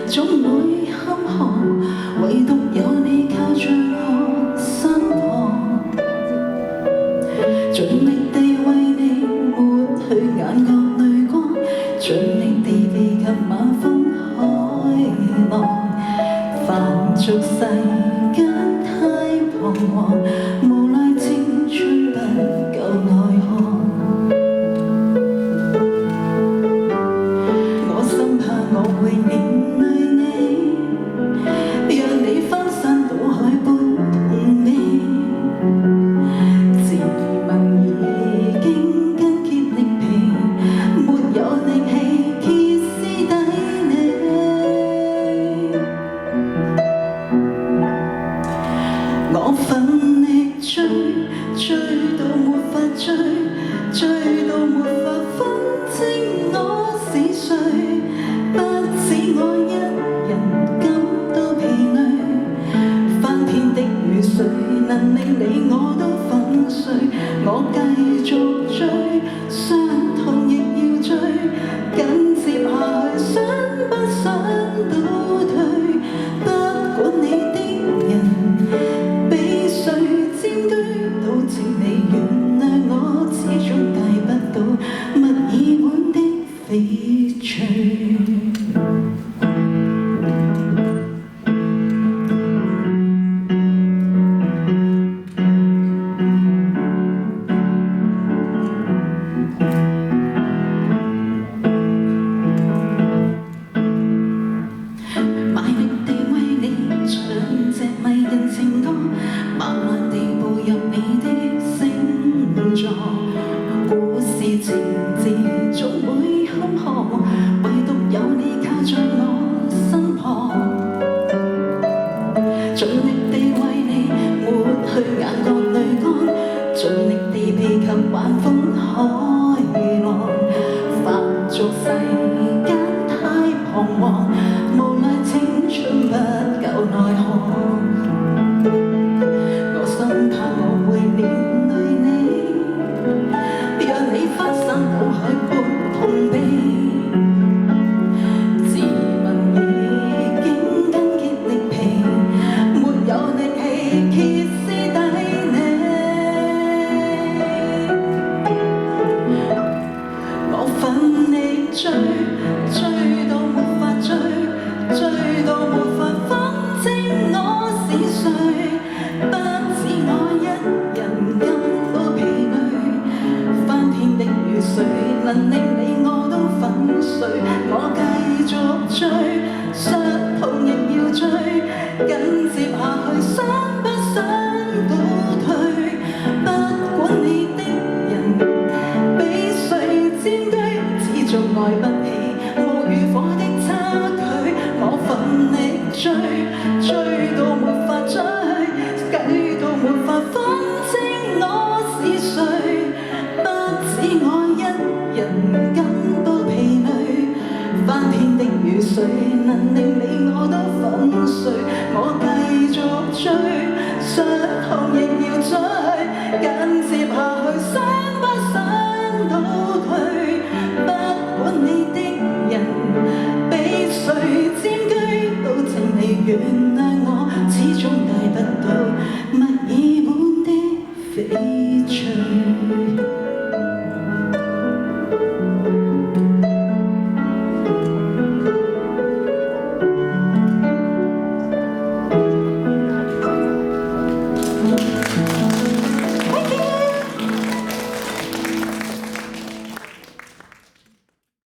總會坎坷，唯獨有你靠在我身旁，盡力地為你抹去眼角淚光，盡力地避及晚風海浪，凡俗世間太彷徨，無奈青春不夠耐看。我深怕我會連累你，讓你翻山倒海般痛悲。自問已經筋竭力疲，沒有力氣歇斯底里。我奮力追，追到沒法追，追到沒法分清我是誰。不止我一人感到疲累，翻天的雨水能令你我都粉碎。我繼續追，傷痛亦要追，緊接下去，想不想倒退？不管你的人被誰佔據，都請你原諒我，始終戒不到墨爾本的翡翠。賣力地為你唱隻迷人情歌，慢慢地步入你的星座。故事情節總會坎坷，唯獨有你靠在我身旁，盡力地為你抹去眼角淚光，盡力地避及晚風海浪。凡俗世間太彷徨，無奈青春不夠耐看。我深怕我會連累你，讓你翻山倒海般痛悲。自問已經筋竭力疲，沒有力氣歇斯底里。我奮力追，追到沒法追，追到沒法分清我是誰。不止我一人感到疲累，翻天的雨水能令你我都粉碎。我繼續追，傷痛亦要追，緊接下去，想不想倒退？不管你的人被誰佔據，始終愛不起無與火的差距。我奮力追，追到沒法追，計到沒法分清我是誰。不止我一人感到疲累，翻天的雨水能令你我都粉碎。我繼續追，傷痛亦要追，緊接下去。